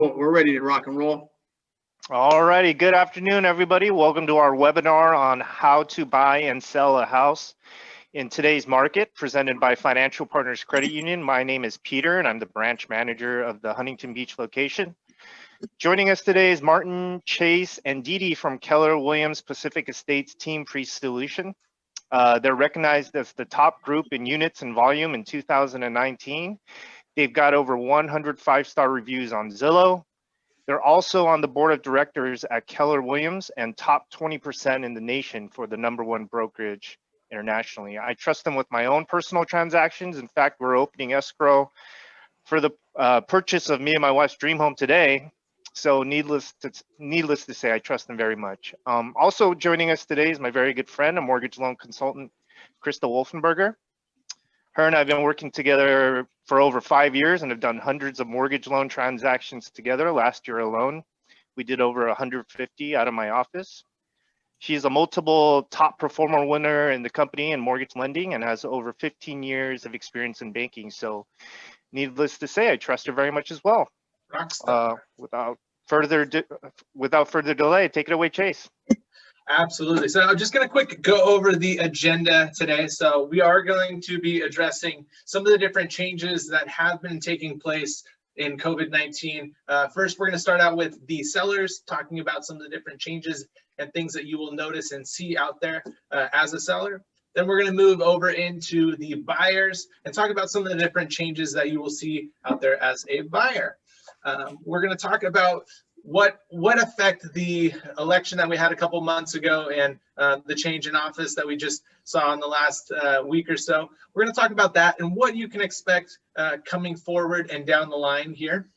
Well, we're ready to rock and roll. All righty, good afternoon, everybody. Welcome to our webinar on how to buy and sell a house in today's market, presented by Financial Partners Credit Union. My name is Peter, and I'm the branch manager of the Huntington Beach location. Joining us today is Martin, Chase, and Dee Dee from Keller Williams Pacific Estates Team PRESolution. They're recognized as the top group in units and volume in 2019. They've got over 100 five-star reviews on Zillow. They're also on the board of directors at Keller Williams and top 20% in the nation for the #1 brokerage internationally. I trust them with my own personal transactions. In fact, we're opening escrow for the purchase of me and my wife's dream home today. So needless to say, I trust them very much. Also joining us today is my very good friend, a mortgage loan consultant, Krista Wolfenberger. Her and I have been working together for over 5 years and have done hundreds of mortgage loan transactions together. Last year alone, we did over 150 out of my office. She's a multiple top performer winner in the company in mortgage lending and has over 15 years of experience in banking. So needless to say, I trust her very much as well. Without further delay, take it away, Chase. Absolutely. So I'm just going to quick go over the agenda today. So we are going to be addressing some of the different changes that have been taking place in COVID-19. First, we're going to start out with the sellers, talking about some of the different changes and things that you will notice and see out there as a seller. Then we're going to move over into the buyers and talk about some of the different changes that you will see out there as a buyer. We're going to talk about what effect the election that we had a couple months ago and the change in office that we just saw in the last week or so. We're going to talk about that and what you can expect coming forward and down the line here.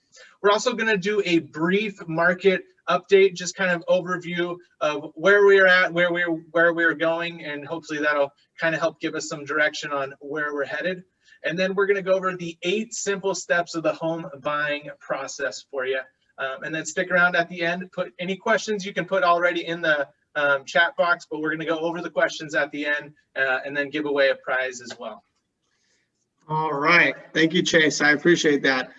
We're also going to do a brief market update, just kind of overview of where we are at, where we're going, and hopefully that'll kind of help give us some direction on where we're headed. And then we're going to go over the 8 simple steps of the home buying process for you. And then stick around at the end. Put any questions you can put already in the chat box, but we're going to go over the questions at the end and then give away a prize as well. All right. Thank you, Chase. I appreciate that.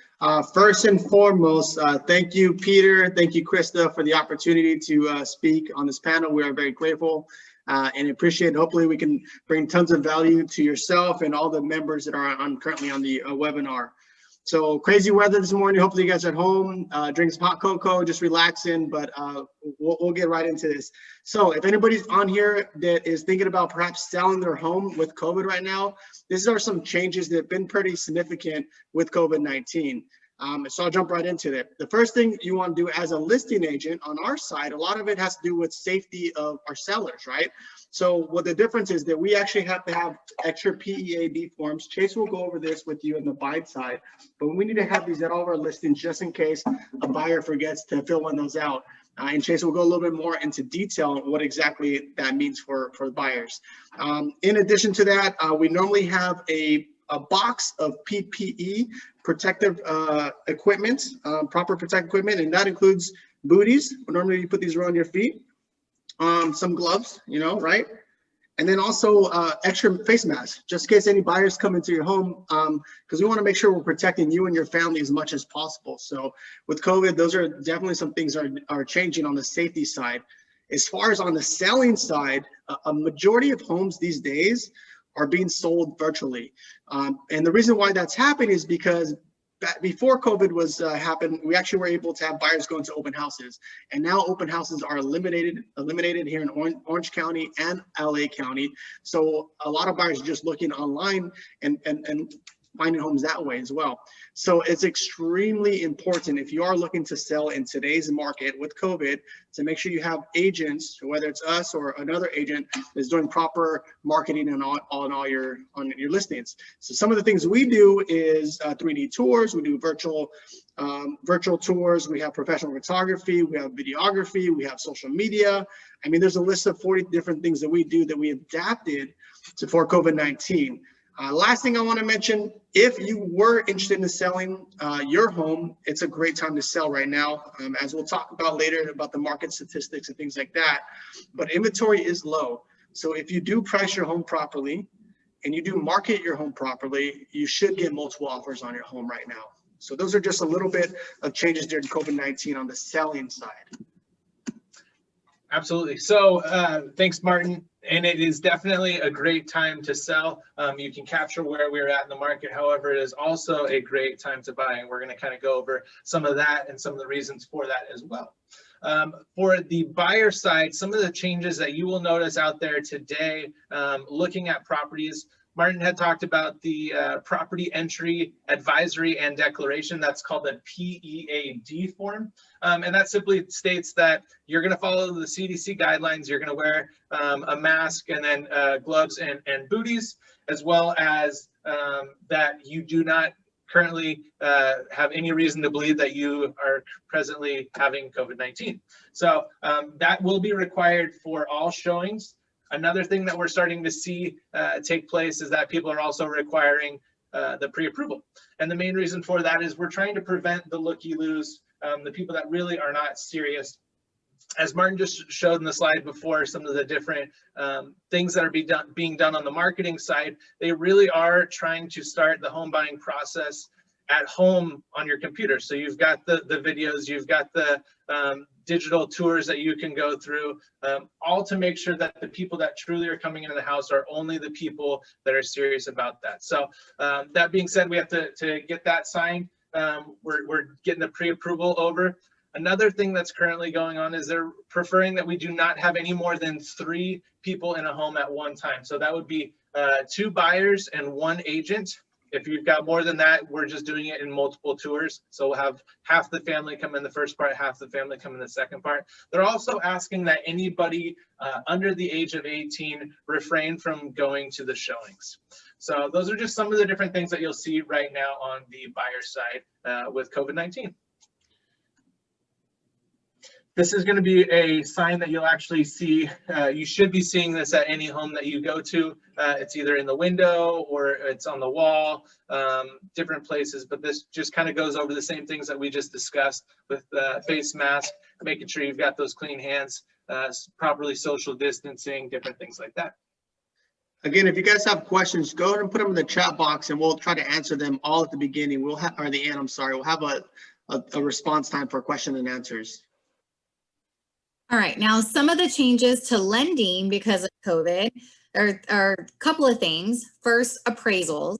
First and foremost, thank you, Peter. Thank you, Krista, for the opportunity to speak on this panel. We are very grateful and appreciate it. Hopefully we can bring tons of value to yourself and all the members that are currently on the webinar. So crazy weather this morning. Hopefully you guys are at home, drink some hot cocoa, just relaxing, but we'll get right into this. So if anybody's on here that is thinking about perhaps selling their home with COVID right now, these are some changes that have been pretty significant with COVID-19. So I'll jump right into it. The first thing you want to do as a listing agent on our side, a lot of it has to do with safety of our sellers, right? So what the difference is that we actually have to have extra PEAB forms. Chase will go over this with you on the buy side, but we need to have these at all of our listings just in case a buyer forgets to fill one of those out. And Chase will go a little bit more into detail on what exactly that means for buyers. In addition to that, we normally have a box of PPE, protective equipment, proper protective equipment, and that includes booties. Normally you put these around your feet, some gloves, you know, right? And then also extra face masks, just in case any buyers come into your home, because we want to make sure we're protecting you and your family as much as possible. So with COVID, those are definitely some things are changing on the safety side. As far as on the selling side, a majority of homes these days are being sold virtually. And the reason why that's happening is because before COVID was happened, we actually were able to have buyers go into open houses. And now open houses are eliminated here in Orange County and LA County. So a lot of buyers are just looking online and finding homes that way as well. So it's extremely important if you are looking to sell in today's market with COVID to make sure you have agents, whether it's us or another agent, is doing proper marketing on your listings. So some of the things we do is 3D tours. We do virtual tours. We have professional photography. We have videography. We have social media. I mean, there's a list of 40 different things that we do that we adapted for COVID-19. Last thing I want to mention, if you were interested in selling your home, it's a great time to sell right now, as we'll talk about later about the market statistics and things like that. But inventory is low. So if you do price your home properly and you do market your home properly, you should get multiple offers on your home right now. So those are just a little bit of changes during COVID-19 on the selling side. Absolutely. So thanks, Martin. And it is definitely a great time to sell. You can capture where we're at in the market. However, it is also a great time to buy. And we're going to kind of go over some of that and some of the reasons for that as well. For the buyer side, some of the changes that you will notice out there today, looking at properties, Martin had talked about the property entry advisory and declaration. That's called the PEAD form. And that simply states that you're going to follow the CDC guidelines. You're going to wear a mask and then gloves and booties, as well as that you do not currently have any reason to believe that you are presently having COVID-19. So that will be required for all showings. Another thing that we're starting to see take place is that people are also requiring the pre-approval. And the main reason for that is we're trying to prevent the looky-loos, the people that really are not serious. As Martin just showed in the slide before, some of the different things that are being done on the marketing side, they really are trying to start the home buying process at home on your computer. So you've got the videos, you've got the digital tours that you can go through, all to make sure that the people that truly are coming into the house are only the people that are serious about that. So that being said, we have to get that signed. We're getting the pre-approval over. Another thing that's currently going on is they're preferring that we do not have any more than 3 people in a home at one time. So that would be 2 buyers and 1 agent. If you've got more than that, we're just doing it in multiple tours. So we'll have half the family come in the first part, half the family come in the second part. They're also asking that anybody under the age of 18 refrain from going to the showings. So those are just some of the different things that you'll see right now on the buyer side with COVID-19. This is going to be a sign that you'll actually see. You should be seeing this at any home that you go to. It's either in the window or it's on the wall, different places. But this just kind of goes over the same things that we just discussed with face mask, making sure you've got those clean hands, properly social distancing, different things like that. Again, if you guys have questions, go ahead and put them in the chat box and we'll try to answer them all at the beginning. We'll have, or the end, I'm sorry. We'll have a response time for question and answers. All right, now some of the changes to lending because of COVID are a couple of things. First, appraisals.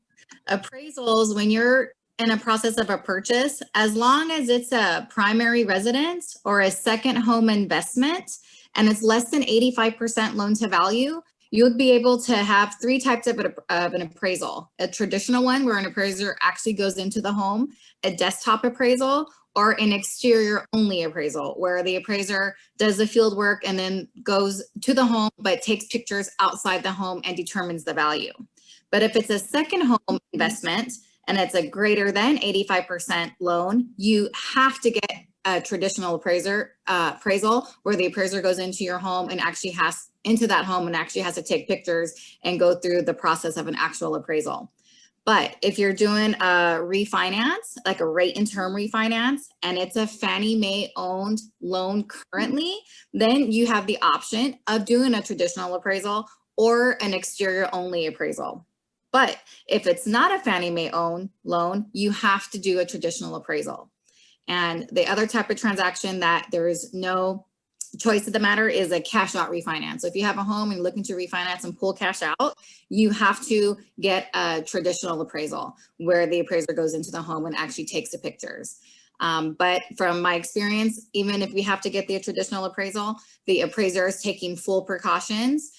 Appraisals, when you're in a process of a purchase, as long as it's a primary residence or a second home investment, and it's less than 85% loan to value, you would be able to have 3 types of an appraisal. A traditional one where an appraiser actually goes into the home, a desktop appraisal, or an exterior only appraisal where the appraiser does the field work and then goes to the home but takes pictures outside the home and determines the value. But if it's a second home investment and it's a greater than 85% loan, you have to get a traditional appraisal where the appraiser goes into your home and actually has to take pictures and go through the process of an actual appraisal. But if you're doing a refinance, like a rate and term refinance, and it's a Fannie Mae owned loan currently, then you have the option of doing a traditional appraisal or an exterior only appraisal. But if it's not a Fannie Mae owned loan, you have to do a traditional appraisal. And the other type of transaction that there is no choice of the matter is a cash out refinance. So if you have a home and you're looking to refinance and pull cash out, you have to get a traditional appraisal where the appraiser goes into the home and actually takes the pictures. But from my experience, even if we have to get the traditional appraisal, the appraiser is taking full precautions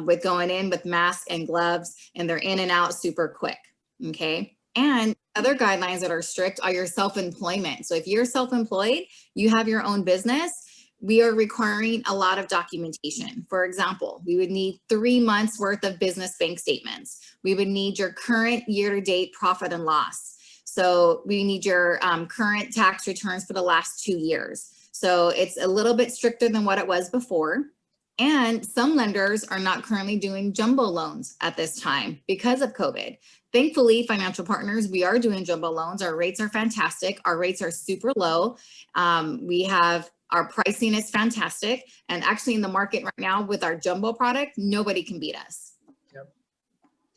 with going in with masks and gloves, and they're in and out super quick, okay? And other guidelines that are strict are your self-employment. So if you're self-employed, you have your own business, we are requiring a lot of documentation. For example, we would need 3 months worth of business bank statements. We would need your current year-to-date profit and loss. So we need your current tax returns for the last 2 years. So it's a little bit stricter than what it was before. And some lenders are not currently doing jumbo loans at this time because of COVID. Thankfully, financial partners, we are doing jumbo loans. Our rates are fantastic. Our rates are super low. Our pricing is fantastic. And actually in the market right now with our jumbo product, nobody can beat us. Yep.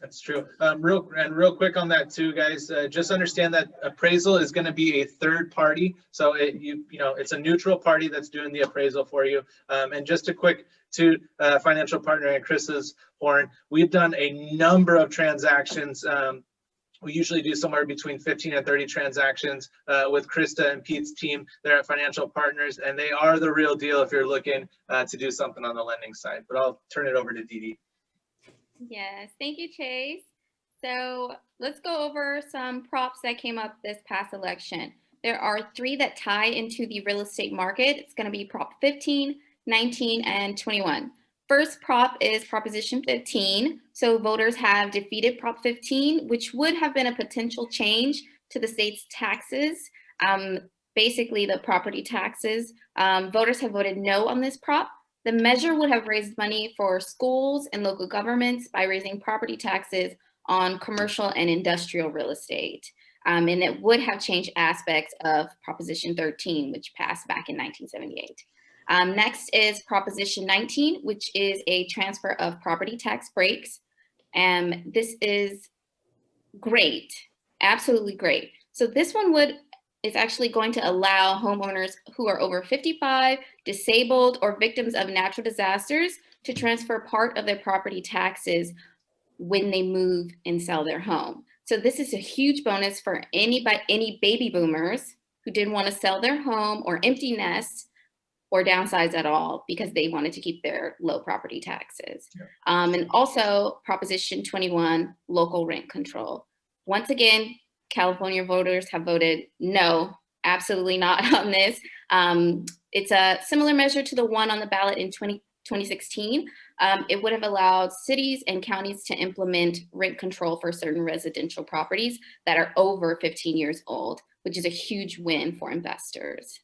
That's true. Real quick on that too, guys. Just understand that appraisal is going to be a third party, so it's a neutral party that's doing the appraisal for you. And just a quick to financial partner and Chris's horn, we've done a number of transactions. We usually do somewhere between 15 and 30 transactions with Krista and Pete's team. They're at Financial Partners, and they are the real deal if you're looking to do something on the lending side. But I'll turn it over to Dee Dee. Yes, thank you, Chase. So let's go over some props that came up this past election. There are 3 that tie into the real estate market. It's going to be Prop 15, 19, and 21. First prop is Proposition 15. So voters have defeated Prop 15, which would have been a potential change to the state's taxes, basically the property taxes. Voters have voted no on this prop. The measure would have raised money for schools and local governments by raising property taxes on commercial and industrial real estate. And it would have changed aspects of Proposition 13, which passed back in 1978. Next is Proposition 19, which is a transfer of property tax breaks. This is great, absolutely great. So this one is actually going to allow homeowners who are over 55, disabled, or victims of natural disasters to transfer part of their property taxes when they move and sell their home. So this is a huge bonus for any baby boomers who didn't want to sell their home or empty nest or downsize at all because they wanted to keep their low property taxes. Yeah. And also Proposition 21, local rent control. Once again, California voters have voted no, absolutely not on this. It's a similar measure to the one on the ballot in 2016. It would have allowed cities and counties to implement rent control for certain residential properties that are over 15 years old, which is a huge win for investors.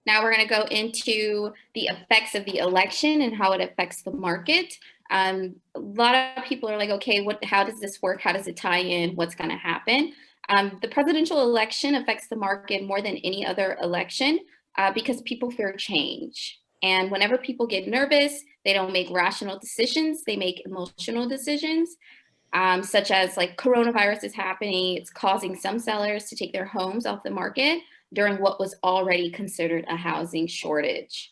Now we're going to go into the effects of the election and how it affects the market. A lot of people are like, okay, how does this work? How does it tie in? What's going to happen? The presidential election affects the market more than any other election because people fear change. And whenever people get nervous, they don't make rational decisions. They make emotional decisions, such as like coronavirus is happening. It's causing some sellers to take their homes off the market during what was already considered a housing shortage.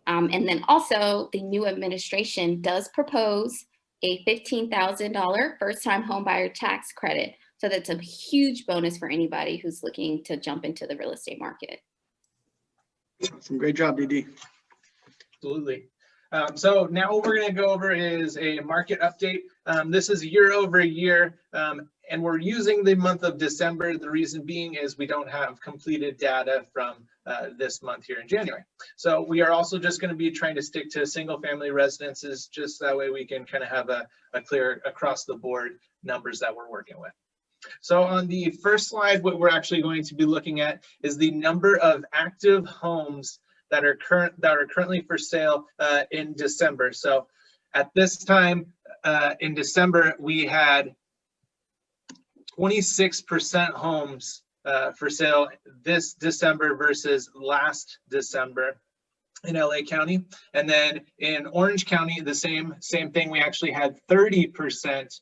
And then also the new administration does propose a $15,000 first-time homebuyer tax credit. So that's a huge bonus for anybody who's looking to jump into the real estate market. Awesome. Great job, Dee Dee. Absolutely. So now what we're going to go over is a market update. This is year over year, and we're using the month of December. The reason being is we don't have completed data from this month here in January. So we are also just going to be trying to stick to single family residences, just that way we can kind of have a clear across the board numbers that we're working with. So on the first slide, what we're actually going to be looking at is the number of active homes that are currently for sale in December. So at this time in December, we had 26% homes for sale this December versus last December in LA County. And then in Orange County, the same thing. We actually had 30%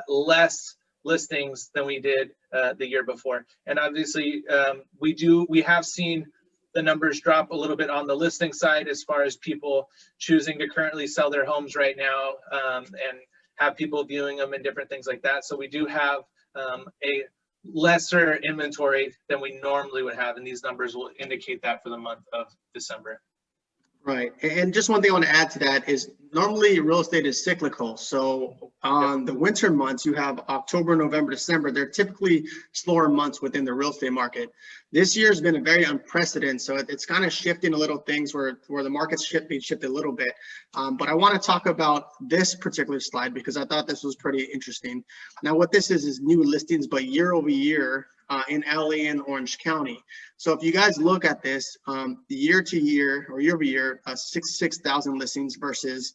less listings than we did the year before. And obviously we have seen the numbers drop a little bit on the listing side as far as people choosing to currently sell their homes right now and have people viewing them and different things like that. So we do have a lesser inventory than we normally would have, and these numbers will indicate that for the month of December. Right. And just one thing I want to add to that is normally real estate is cyclical. So on the winter months, you have October, November, December. They're typically slower months within the real estate market. This year has been a very unprecedented. So it's kind of shifting a little things where the market's shifted a little bit. But I want to talk about this particular slide because I thought this was pretty interesting. Now, what this is new listings, but year over year in LA and Orange County. So if you guys look at this, year to year or year over year, 66,000 listings versus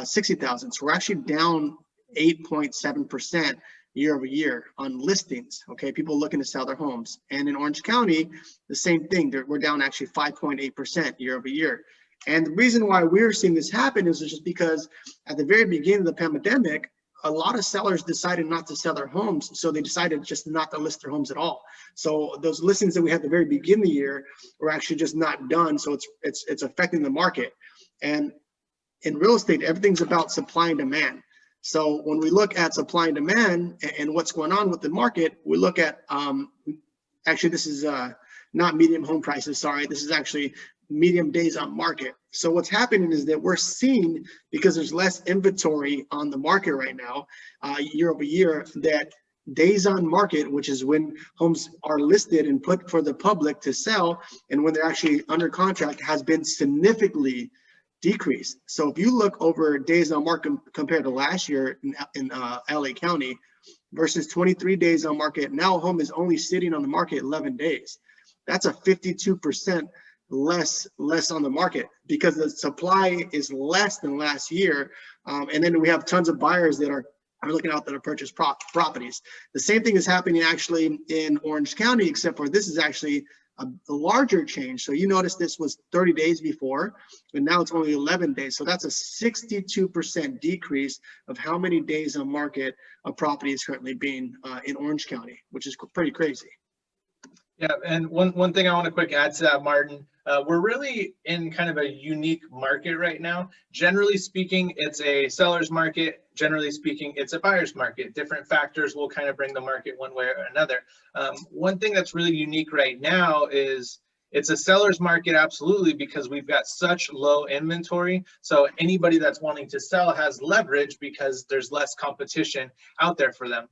60,000. So we're actually down 8.7% year over year on listings. Okay, people looking to sell their homes. And in Orange County, the same thing. We're down actually 5.8% year over year. And the reason why we're seeing this happen is just because at the very beginning of the pandemic, a lot of sellers decided not to sell their homes, so they decided just not to list their homes at all. So those listings that we had at the very beginning of the year were actually just not done. So it's affecting the market. And in real estate, everything's about supply and demand. So when we look at supply and demand and what's going on with the market, we look at, actually this is not medium home prices, sorry, this is actually medium days on market. So what's happening is that we're seeing, because there's less inventory on the market right now, year over year, that days on market, which is when homes are listed and put for the public to sell, and when they're actually under contract, has been significantly decreased. So if you look over days on market compared to last year in LA County versus 23 days on market, now a home is only sitting on the market 11 days. That's a 52% less on the market because the supply is less than last year. And then we have tons of buyers that are looking out there to purchase properties. The same thing is happening actually in Orange County, except for this is actually a larger change. So you notice this was 30 days before, and now it's only 11 days. So that's a 62% decrease of how many days on market a property is currently being in Orange County, which is pretty crazy. Yeah, and one thing I want to quick add to that, Martin, we're really in kind of a unique market right now. Generally speaking, it's a seller's market. Generally speaking, it's a buyer's market. Different factors will kind of bring the market one way or another. One thing that's really unique right now is it's a seller's market, absolutely, because we've got such low inventory. So anybody that's wanting to sell has leverage because there's less competition out there for them.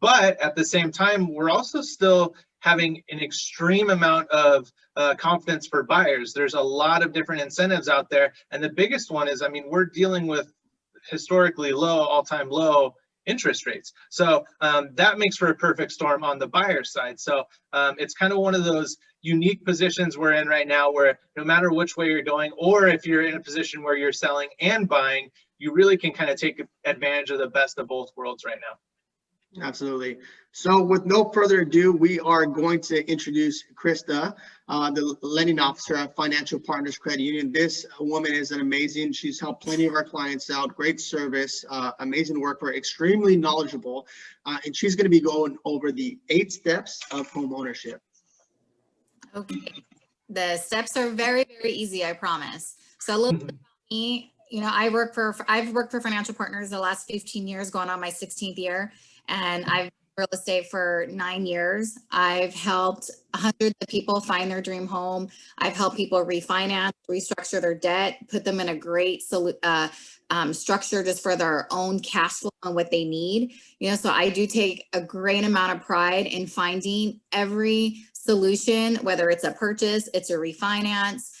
But at the same time, we're also still having an extreme amount of confidence for buyers. There's a lot of different incentives out there. And the biggest one is, I mean, we're dealing with historically low, all-time low interest rates. So that makes for a perfect storm on the buyer side. So it's kind of one of those unique positions we're in right now where no matter which way you're going, or if you're in a position where you're selling and buying, you really can kind of take advantage of the best of both worlds right now. Absolutely. So with no further ado, we are going to introduce Krista, the lending officer at Financial Partners Credit Union. This woman is an amazing, she's helped plenty of our clients out, great service, amazing worker, extremely knowledgeable, and she's going to be going over the 8 steps of home ownership. Okay. The steps are very, very easy, I promise. So a little bit about me, you know, I've worked for Financial Partners the last 15 years, going on my 16th year. And I've been in real estate for 9 years. I've helped hundreds of people find their dream home. I've helped people refinance, restructure their debt, put them in a great structure just for their own cash flow and what they need. You know, so I do take a great amount of pride in finding every solution, whether it's a purchase, it's a refinance,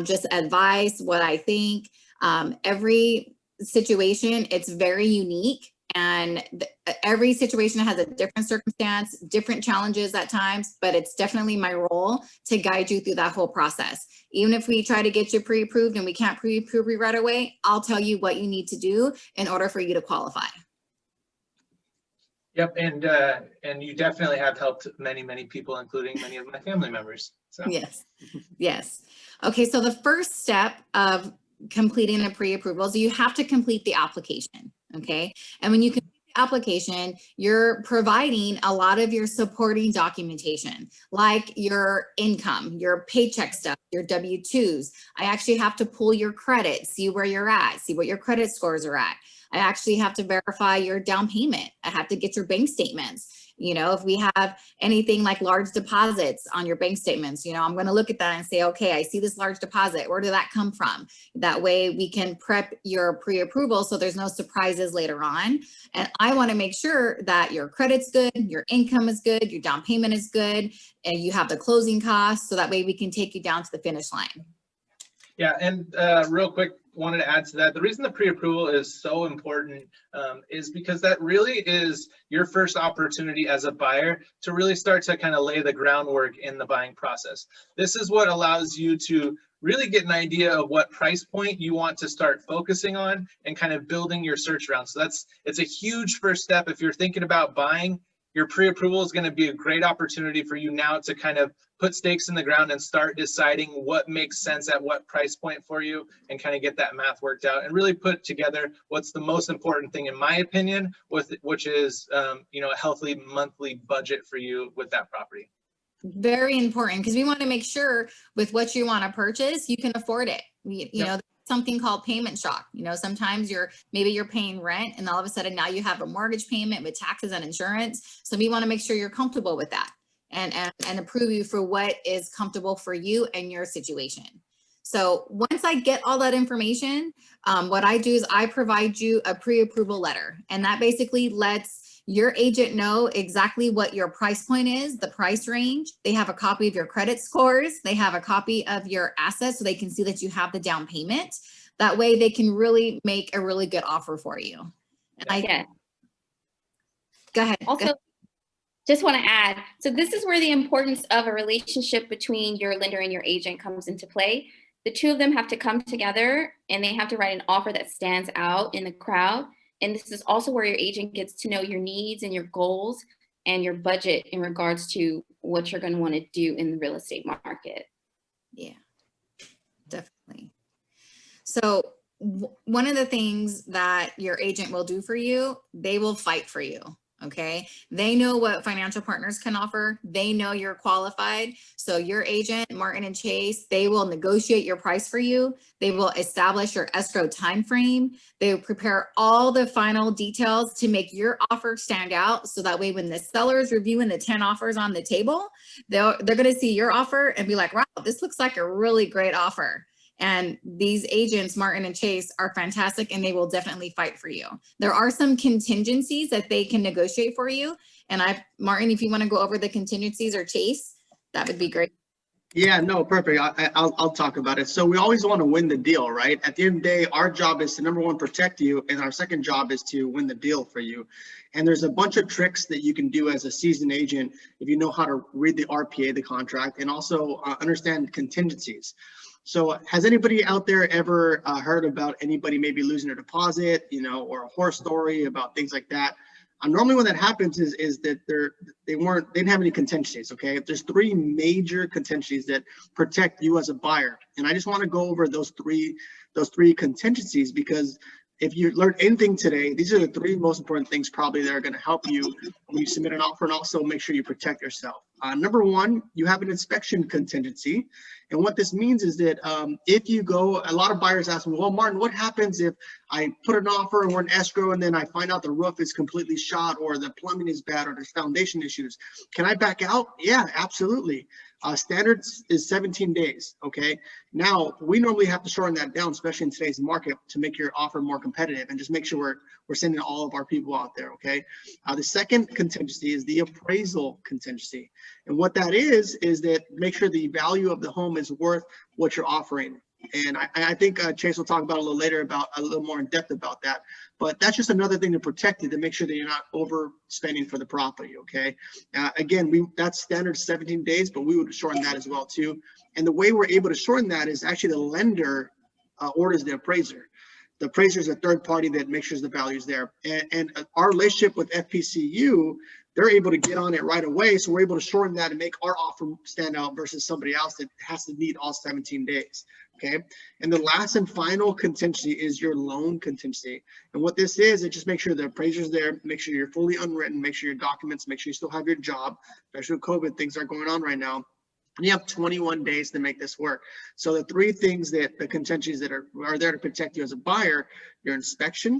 just advice, what I think. Every situation, it's very unique. And every situation has a different circumstance, different challenges at times, but it's definitely my role to guide you through that whole process. Even if we try to get you pre-approved and we can't pre-approve you right away, I'll tell you what you need to do in order for you to qualify. Yep, and you definitely have helped many people, including many of my family members. So. Yes. Okay, so the first step of completing a pre-approval is you have to complete the application. Okay. And when you complete the application, you're providing a lot of your supporting documentation, like your income, your paycheck stuff, your W-2s. I actually have to pull your credit, see where you're at, see what your credit scores are at. I actually have to verify your down payment. I have to get your bank statements. You know, if we have anything like large deposits on your bank statements, you know, I'm going to look at that and say, okay, I see this large deposit. Where did that come from? That way we can prep your pre-approval so there's no surprises later on. And I want to make sure that your credit's good, your income is good, your down payment is good, and you have the closing costs. So that way we can take you down to the finish line. Yeah, and real quick, wanted to add to that. The reason the pre-approval is so important is because that really is your first opportunity as a buyer to really start to kind of lay the groundwork in the buying process. This is what allows you to really get an idea of what price point you want to start focusing on and kind of building your search around. So it's a huge first step. If you're thinking about buying, your pre-approval is going to be a great opportunity for you now to kind of put stakes in the ground and start deciding what makes sense at what price point for you, and kind of get that math worked out and really put together what's the most important thing, in my opinion, which is you know, a healthy monthly budget for you with that property. Very important, because we want to make sure with what you want to purchase, you can afford it. You know, something called payment shock. You know, sometimes maybe you're paying rent and all of a sudden now you have a mortgage payment with taxes and insurance. So we want to make sure you're comfortable with that and approve you for what is comfortable for you and your situation. So once I get all that information, what I do is I provide you a pre-approval letter, and that basically lets your agent know exactly what your price point is, the price range. They have a copy of your credit scores. They have a copy of your assets so they can see that you have the down payment. That way they can really make a really good offer for you. And Go ahead. Also, just want to add, so this is where the importance of a relationship between your lender and your agent comes into play. The two of them have to come together and they have to write an offer that stands out in the crowd. And this is also where your agent gets to know your needs and your goals and your budget in regards to what you're going to want to do in the real estate market. Yeah, definitely. So one of the things that your agent will do for you, they will fight for you. Okay. They know what financial partners can offer. They know you're qualified. So your agent, Martin and Chase, they will negotiate your price for you. They will establish your escrow timeframe. They will prepare all the final details to make your offer stand out. So that way, when the seller is reviewing the 10 offers on the table, they're going to see your offer and be like, wow, this looks like a really great offer. And these agents, Martin and Chase, are fantastic, and they will definitely fight for you. There are some contingencies that they can negotiate for you. And Martin, if you want to go over the contingencies, or Chase, that would be great. Yeah, no, perfect. I'll talk about it. So we always want to win the deal, right? At the end of the day, our job is to, number one, protect you, and our second job is to win the deal for you. And there's a bunch of tricks that you can do as a seasoned agent if you know how to read the RPA, the contract, and also understand contingencies. So has anybody out there ever heard about anybody maybe losing their deposit, you know, or a horror story about things like that? Normally when that happens is that they didn't have any contingencies, okay? There's three major contingencies that protect you as a buyer. And I just want to go over those three contingencies, because if you learned anything today, these are the three most important things probably that are going to help you when you submit an offer, and also make sure you protect yourself. Number one, you have an inspection contingency. And what this means is that if you go, a lot of buyers ask me, well, Martin, what happens if I put an offer and we're in escrow and then I find out the roof is completely shot, or the plumbing is bad, or there's foundation issues? Can I back out? Yeah, absolutely. Standards is 17 days, okay? Now, we normally have to shorten that down, especially in today's market, to make your offer more competitive and just make sure we're sending all of our people out there, okay? The second contingency is the appraisal contingency. And what that is that make sure the value of the home is worth what you're offering. And I think Chase will talk about a little later about a little more in depth about that. But that's just another thing to protect you, to make sure that you're not overspending for the property, okay? Again, that's standard 17 days, but we would shorten that as well too. And the way we're able to shorten that is actually the lender orders the appraiser. The appraiser is a third party that makes sure the value is there. And our relationship with FPCU, they're able to get on it right away. So we're able to shorten that and make our offer stand out versus somebody else that has to meet all 17 days. Okay. And the last and final contingency is your loan contingency. And what this is, it just makes sure the appraiser's there, make sure you're fully unwritten, make sure your documents, make sure you still have your job, especially with COVID, things are going on right now. And you have 21 days to make this work. So the three things that the contingencies that are there to protect you as a buyer: your inspection,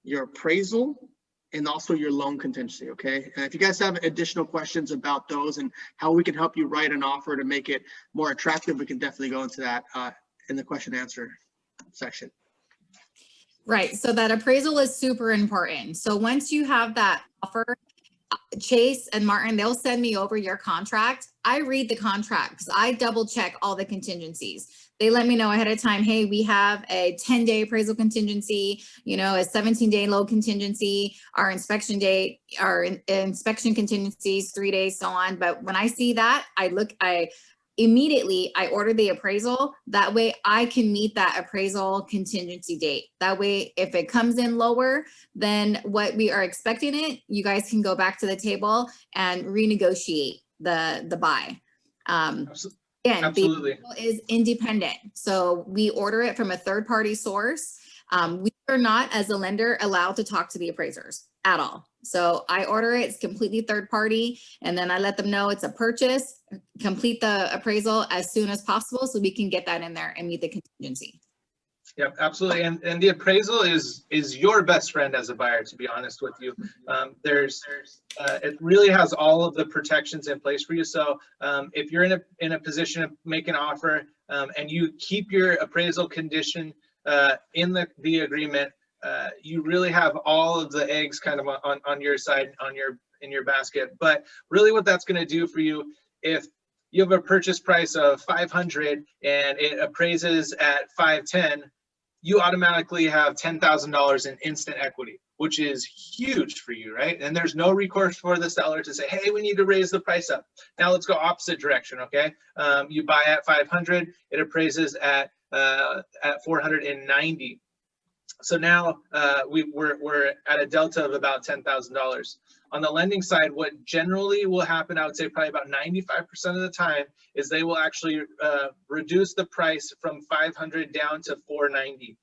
your appraisal, and also your loan contingency, okay? And if you guys have additional questions about those and how we can help you write an offer to make it more attractive, we can definitely go into that in the question and answer section. Right, so that appraisal is super important. So once you have that offer, Chase and Martin, they'll send me over your contract. I read the contracts. I double check all the contingencies. They let me know ahead of time, hey, we have a 10-day appraisal contingency, you know, a 17-day loan contingency, our inspection date, our inspection contingencies, 3 days, so on. But when I see that, I immediately I order the appraisal. That way I can meet that appraisal contingency date. That way, if it comes in lower than what we are expecting it, you guys can go back to the table and renegotiate the buy. Again, Absolutely. the appraisal is independent. So we order it from a third-party source. We are not, as a lender, allowed to talk to the appraisers at all. So I order it, it's completely third party, and then I let them know it's a purchase, complete the appraisal as soon as possible so we can get that in there and meet the contingency. Yep, absolutely. And the appraisal is your best friend as a buyer, to be honest with you. It really has all of the protections in place for you. So if you're in a position to make an offer and you keep your appraisal condition in the agreement, you really have all of the eggs kind of on your side, in your basket. But really what that's going to do for you, if you have a purchase price of 500 and it appraises at 510, you automatically have $10,000 in instant equity, which is huge for you, right? And there's no recourse for the seller to say, hey, we need to raise the price up. Now let's go opposite direction, okay? You buy at 500, it appraises at 490. So now we're at a delta of about $10,000. On the lending side, what generally will happen, I would say probably about 95% of the time, is they will actually reduce the price from 500 down to 490.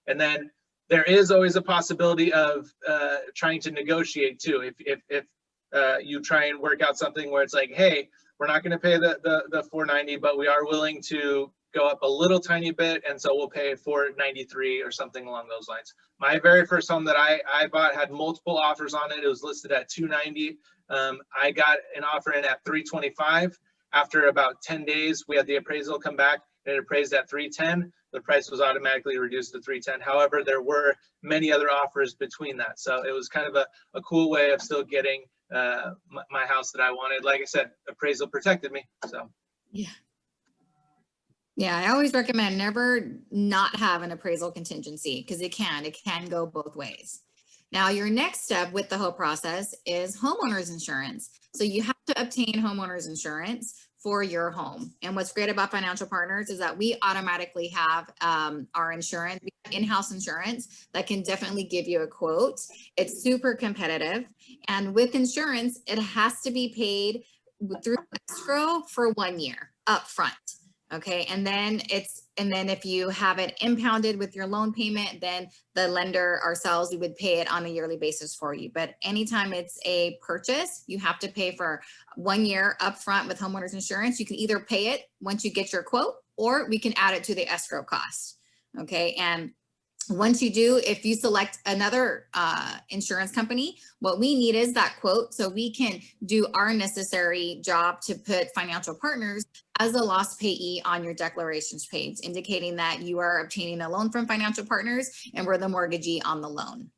And then there is always a possibility of trying to negotiate too. If you try and work out something where it's like, hey, we're not going to pay the 490, but we are willing to go up a little tiny bit, and so we'll pay 493 or something along those lines. My very first home that I bought had multiple offers on it. It was listed at 290. I got an offer in at 325. After about 10 days, we had the appraisal come back and it appraised at 310. The price was automatically reduced to 310. However, there were many other offers between that. So it was kind of a cool way of still getting my house that I wanted. Like I said, appraisal protected me. So yeah. Yeah, I always recommend never not have an appraisal contingency because it can go both ways. Now, your next step with the whole process is homeowners insurance. So you have to obtain homeowners insurance for your home. And what's great about Financial Partners is that we automatically have our insurance, we have in-house insurance that can definitely give you a quote. It's super competitive. And with insurance, it has to be paid through escrow for 1 year upfront. Okay, and then if you have it impounded with your loan payment, then the lender, ourselves, we would pay it on a yearly basis for you. But anytime it's a purchase, you have to pay for 1 year upfront with homeowners insurance. You can either pay it once you get your quote, or we can add it to the escrow cost. Okay, and once you do, if you select another insurance company, what we need is that quote so we can do our necessary job to put Financial Partners as a loss payee on your declarations page, indicating that you are obtaining a loan from Financial Partners and we're the mortgagee on the loan.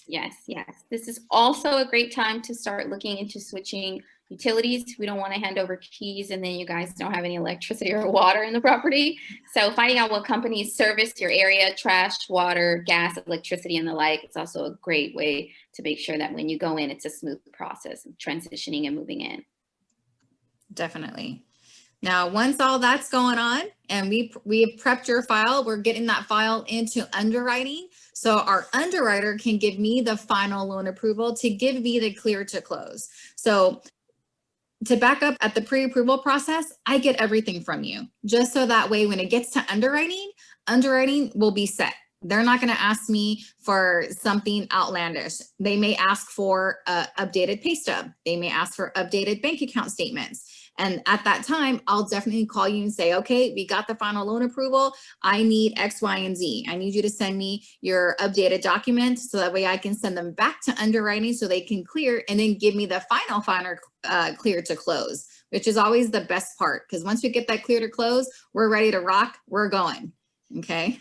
Yes, yes. This is also a great time to start looking into switching utilities. We don't want to hand over keys and then you guys don't have any electricity or water in the property. So finding out what companies service your area, trash, water, gas, electricity, and the like, it's also a great way to make sure that when you go in, it's a smooth process of transitioning and moving in. Definitely. Now, once all that's going on and we have prepped your file, we're getting that file into underwriting. So our underwriter can give me the final loan approval to give me the clear to close. So to back up at the pre-approval process, I get everything from you, just so that way when it gets to underwriting will be set. They're not going to ask me for something outlandish. They may ask for an updated pay stub. They may ask for updated bank account statements. And at that time, I'll definitely call you and say, okay, we got the final loan approval. I need X, Y, and Z. I need you to send me your updated documents so that way I can send them back to underwriting so they can clear and then give me the final clear to close, which is always the best part. Because once we get that clear to close, we're ready to rock. We're going. Okay.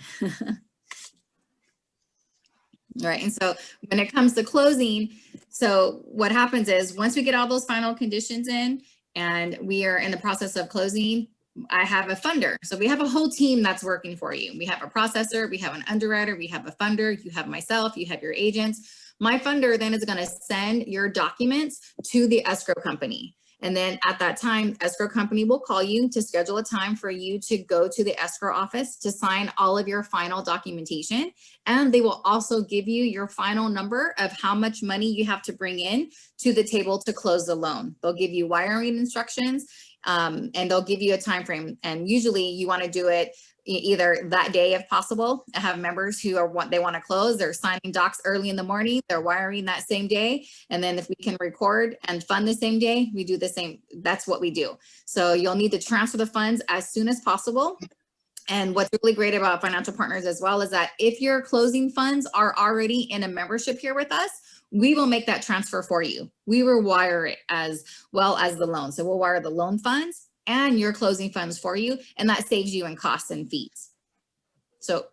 All right. And so when it comes to closing, so what happens is once we get all those final conditions in, and we are in the process of closing, I have a funder. So we have a whole team that's working for you. We have a processor, we have an underwriter, we have a funder, you have myself, you have your agents. My funder then is going to send your documents to the escrow company. And then at that time, escrow company will call you to schedule a time for you to go to the escrow office to sign all of your final documentation. And they will also give you your final number of how much money you have to bring in to the table to close the loan. They'll give you wiring instructions, and they'll give you a time frame. And usually you want to do it either that day if possible. I have members who they want to close, they're signing docs early in the morning, they're wiring that same day. And then if we can record and fund the same day, we do the same. That's what we do. So you'll need to transfer the funds as soon as possible. And what's really great about financial partners as well is that if your closing funds are already in a membership here with us, we will make that transfer for you. We will wire it as well as the loan. So we'll wire the loan funds and your closing funds for you, and that saves you in costs and fees. So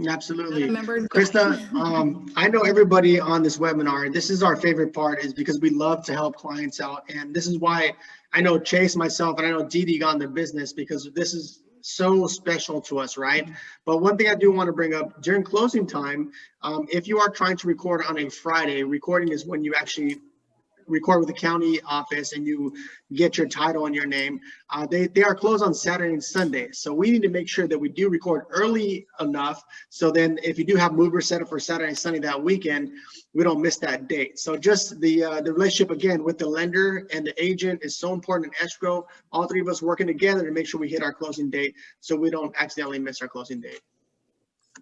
absolutely. Remember, Krista, I know everybody on this webinar, this is our favorite part, is because we love to help clients out. And this is why I know Chase, myself, and I know Didi got in the business, because this is so special to us, right? But one thing I do want to bring up, during closing time, if you are trying to record on a Friday, recording is when you actually record with the county office and you get your title in your name. They are closed on Saturday and Sunday. So we need to make sure that we do record early enough. So then if you do have movers set up for Saturday and Sunday that weekend, we don't miss that date. So just the relationship again with the lender and the agent is so important in escrow. All three of us working together to make sure we hit our closing date so we don't accidentally miss our closing date.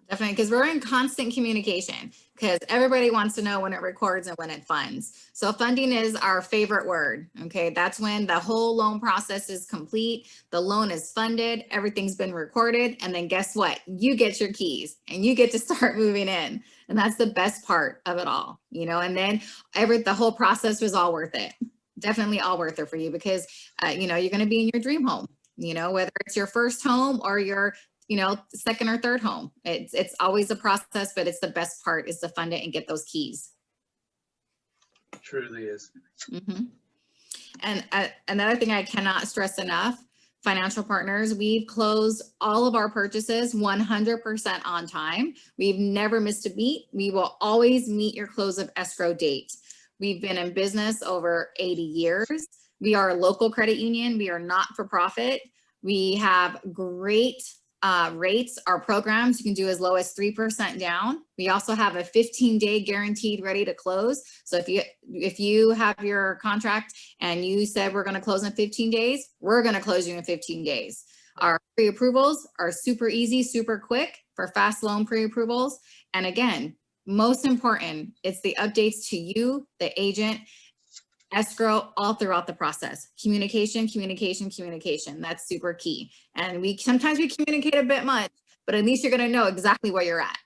Definitely, because we're in constant communication, because everybody wants to know when it records and when it funds. So funding is our favorite word. Okay, that's when the whole loan process is complete, the loan is funded, everything's been recorded, and then guess what? You get your keys and you get to start moving in. And that's the best part of it all, you know, and then the whole process was all worth it. Definitely all worth it for you, because you know, you're going to be in your dream home, you know, whether it's your first home or your second or third home. It's always a process, but it's the best part is to fund it and get those keys. Truly is. Mm-hmm. And another thing I cannot stress enough, financial partners, we've closed all of our purchases 100% on time. We've never missed a beat. We will always meet your close of escrow date. We've been in business over 80 years. We are a local credit union. We are not for profit. We have great rates. Our programs, you can do as low as 3% down. We also have a 15-day guaranteed ready to close. So if you have your contract and you said we're going to close in 15 days, we're going to close you in 15 days. Our pre-approvals are super easy, super quick for fast loan pre-approvals. And again, most important, it's the updates to you, the agent, escrow, all throughout the process. Communication. That's super key. And sometimes we communicate a bit much, but at least you're going to know exactly where you're at.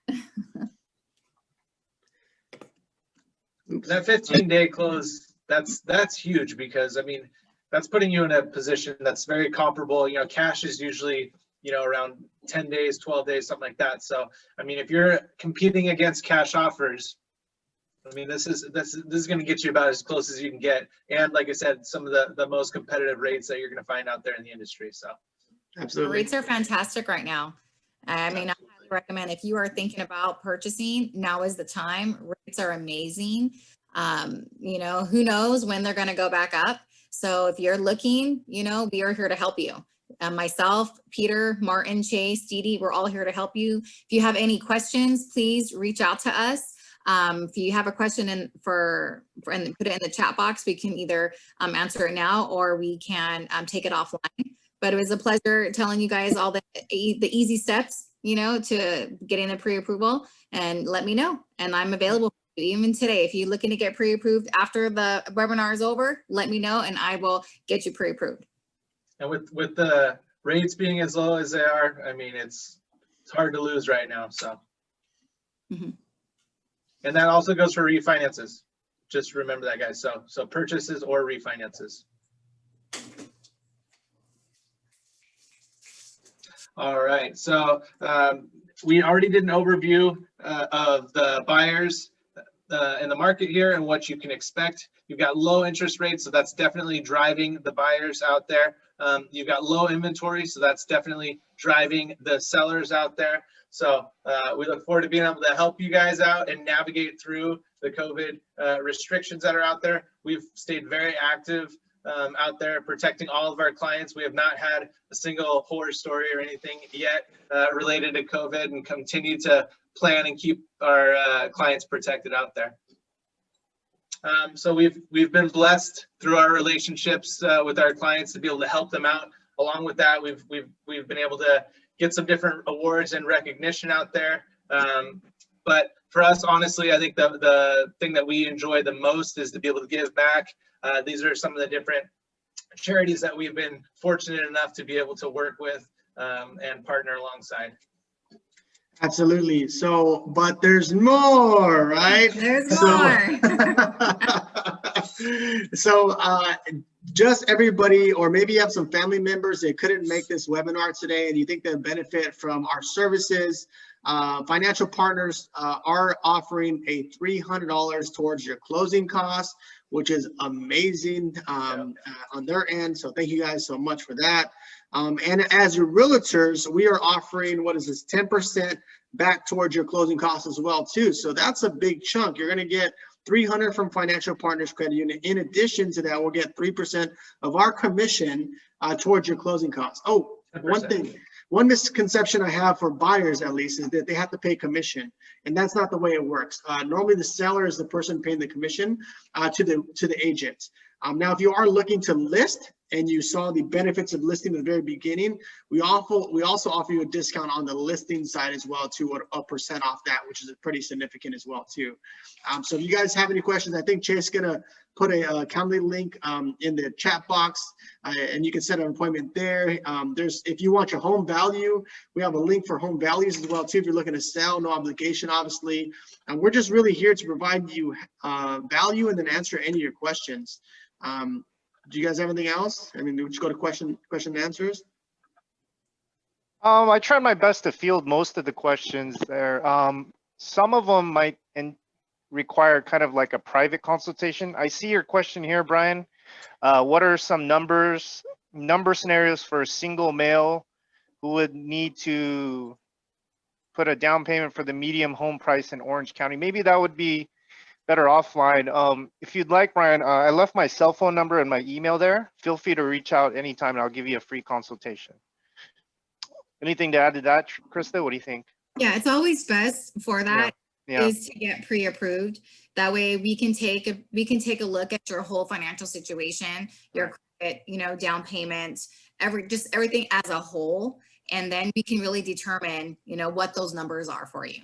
That 15-day close, that's huge, because I mean, that's putting you in a position that's very comparable. You know, cash is usually, you know, around 10 days, 12 days, something like that. So, I mean, if you're competing against cash offers, I mean, this is going to get you about as close as you can get. And like I said, some of the most competitive rates that you're going to find out there in the industry. So Absolutely. The rates are fantastic right now. I mean, I highly recommend if you are thinking about purchasing, now is the time. Rates are amazing. You know, who knows when they're going to go back up. So if you're looking, you know, we are here to help you. Myself, Peter, Martin, Chase, Didi, we're all here to help you. If you have any questions, please reach out to us. If you have a question and put it in the chat box, we can either answer it now or we can take it offline. But it was a pleasure telling you guys all the easy steps, you know, to getting a pre-approval, and let me know. And I'm available even today. If you're looking to get pre-approved after the webinar is over, let me know and I will get you pre-approved. And with the rates being as low as they are, I mean, it's hard to lose right now. So. Mm-hmm. And that also goes for refinances. Just remember that, guys. So purchases or refinances. All right. So we already did an overview of the buyers in the market here and what you can expect. You've got low interest rates, so that's definitely driving the buyers out there. You've got low inventory, so that's definitely driving the sellers out there. So we look forward to being able to help you guys out and navigate through the COVID restrictions that are out there. We've stayed very active out there protecting all of our clients. We have not had a single horror story or anything yet related to COVID, and continue to plan and keep our clients protected out there. So we've been blessed through our relationships with our clients to be able to help them out. Along with that, we've been able to get some different awards and recognition out there. But for us, honestly, I think the thing that we enjoy the most is to be able to give back. These are some of the different charities that we've been fortunate enough to be able to work with and partner alongside. Absolutely. So, but there's more, right? There's So, more. so just everybody, or maybe you have some family members that couldn't make this webinar today and you think they'll benefit from our services. Financial partners are offering a $300 towards your closing costs, which is amazing on their end. So thank you guys so much for that. And as your realtors, we are offering, what is this, 10% back towards your closing costs as well too. So that's a big chunk. You're going to get $300 from Financial Partners Credit Union. In addition to that, we'll get 3% of our commission towards your closing costs. Oh, 10%. One misconception I have for buyers, at least, is that they have to pay commission, and that's not the way it works. Normally, the seller is the person paying the commission to the agent. Now, if you are looking to list and you saw the benefits of listing at the very beginning, we also offer you a discount on the listing side as well too, a percent off that, which is pretty significant as well too. So if you guys have any questions, I think Chase is gonna put a calendar link in the chat box, and you can set an appointment there. If you want your home value, we have a link for home values as well too. If you're looking to sell, no obligation, obviously. And we're just really here to provide you value and then answer any of your questions. Do you guys have anything else? I mean, we just go to question and answers. I tried my best to field most of the questions there. Some of them might require kind of like a private consultation. I see your question here, Brian. What are some number scenarios for a single male who would need to put a down payment for the medium home price in Orange County? Maybe that would be better offline. If you'd like, Brian, I left my cell phone number and my email there. Feel free to reach out anytime and I'll give you a free consultation. Anything to add to that, Krista? What do you think? Yeah, it's always best for that Yeah. is to get pre-approved. That way we can take a look at your whole financial situation, your credit, down payment, everything as a whole, and then we can really determine, what those numbers are for you.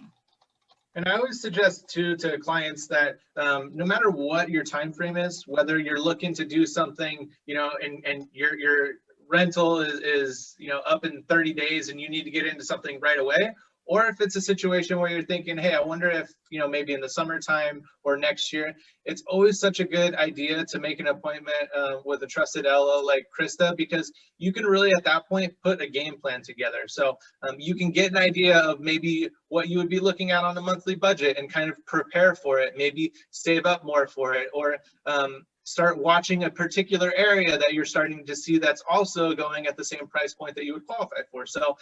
And I always suggest too to clients that no matter what your time frame is, whether you're looking to do something, and your rental is up in 30 days and you need to get into something right away, or if it's a situation where you're thinking, hey, I wonder if, maybe in the summertime or next year, it's always such a good idea to make an appointment with a trusted LO like Krista, because you can really at that point put a game plan together. So you can get an idea of maybe what you would be looking at on a monthly budget and kind of prepare for it, maybe save up more for it, or start watching a particular area that you're starting to see that's also going at the same price point that you would qualify for. So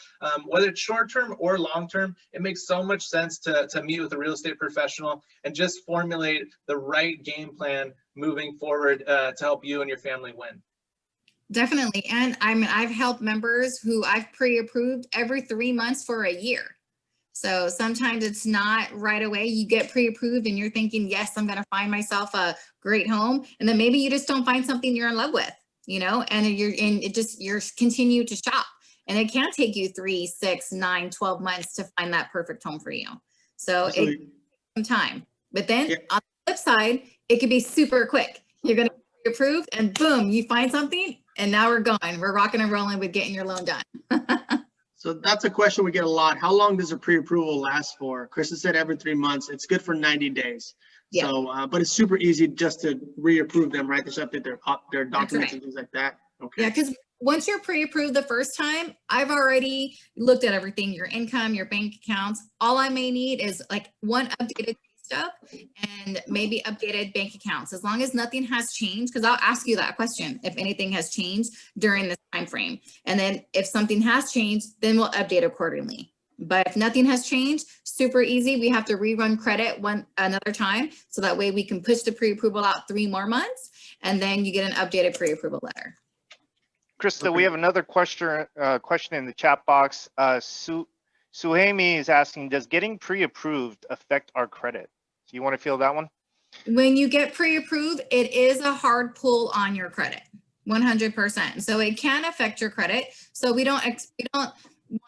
whether it's short-term or long-term, it makes so much sense to meet with a real estate professional and just formulate the right game plan moving forward to help you and your family win. Definitely. And I've helped members who I've pre-approved every 3 months for a year. So sometimes it's not right away. You get pre-approved and you're thinking, yes, I'm going to find myself a great home. And then maybe you just don't find something you're in love with, and you're continue to shop. And it can take you 3, 6, 9, 12 months to find that perfect home for you. So it takes some time. But then on the flip side, it could be super quick. You're going to be approved and boom, you find something. And now we're going. We're rocking and rolling with getting your loan done. So that's a question we get a lot. How long does a pre-approval last for? Krista said every 3 months. It's good for 90 days. Yeah. So, but it's super easy just to reapprove them, right? They just update their documents and things like that. Okay. Yeah, because once you're pre-approved the first time, I've already looked at everything, your income, your bank accounts. All I may need is like one updated stub and maybe updated bank accounts, as long as nothing has changed, because I'll ask you that question if anything has changed during this time frame. And then if something has changed, then we'll update accordingly. But if nothing has changed, super easy. We have to rerun credit another time. So that way we can push the pre-approval out 3 more months, and then you get an updated pre-approval letter. Krista, we have another question in the chat box. Suhaimi is asking, does getting pre-approved affect our credit? Do you want to field that one? When you get pre-approved, it is a hard pull on your credit, 100%. So it can affect your credit. So we don't want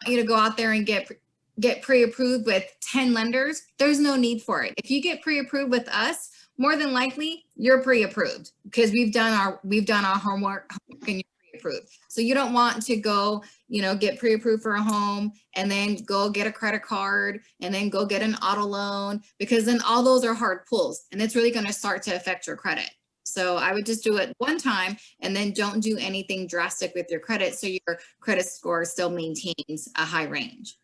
you to go out there and get pre-approved with 10 lenders. There's no need for it. If you get pre-approved with us, more than likely you're pre-approved because we've done our homework and you're pre-approved. So you don't want to go, get pre-approved for a home and then go get a credit card and then go get an auto loan, because then all those are hard pulls and it's really going to start to affect your credit. So I would just do it one time and then don't do anything drastic with your credit, so your credit score still maintains a high range.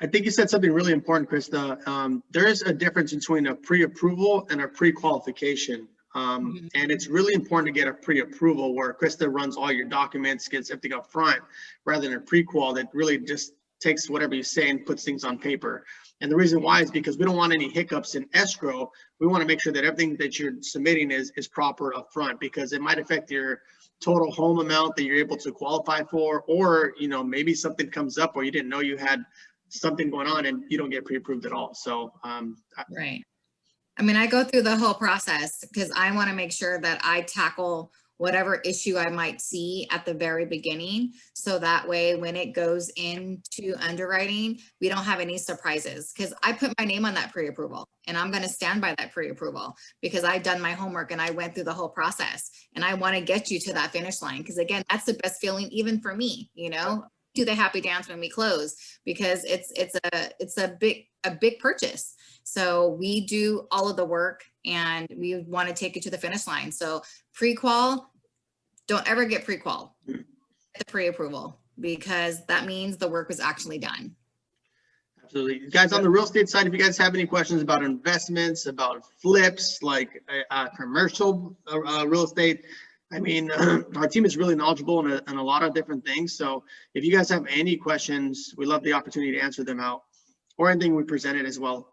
I think you said something really important, Krista. There is a difference between a pre-approval and a pre-qualification. And it's really important to get a pre-approval where Krista runs all your documents, gets everything up front, rather than a pre-qual that really just takes whatever you say and puts things on paper. And the reason why is because we don't want any hiccups in escrow. We want to make sure that everything that you're submitting is proper up front, because it might affect your total home amount that you're able to qualify for, or maybe something comes up where you didn't know you had something going on and you don't get pre-approved at all. So right. I mean, I go through the whole process because I want to make sure that I tackle whatever issue I might see at the very beginning. So that way, when it goes into underwriting, we don't have any surprises, because I put my name on that pre-approval and I'm going to stand by that pre-approval because I've done my homework and I went through the whole process, and I want to get you to that finish line. Because again, that's the best feeling even for me, do the happy dance when we close, because it's a big purchase. So we do all of the work and we want to take it to the finish line. So pre-qual, don't ever get pre-qual, get the pre-approval, because that means the work was actually done. Absolutely. Guys, on the real estate side, if you guys have any questions about investments, about flips, like commercial real estate, I mean, our team is really knowledgeable in a lot of different things. So if you guys have any questions, we love the opportunity to answer them out, or anything we presented as well.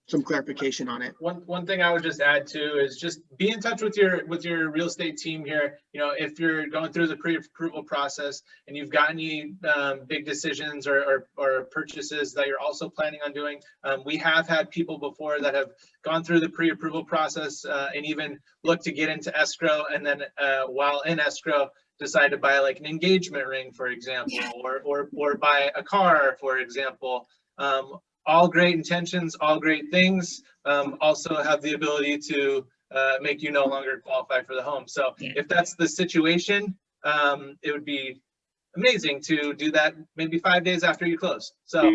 Some clarification on it. One thing I would just add too is just be in touch with your real estate team here. If you're going through the pre-approval process and you've got any big decisions or purchases that you're also planning on doing, we have had people before that have gone through the pre-approval process and even looked to get into escrow, and then while in escrow decide to buy like an engagement ring, for example, or buy a car, for example. All great intentions, all great things, also have the ability to make you no longer qualify for the home. So if that's the situation, it would be amazing to do that maybe 5 days after you close. So,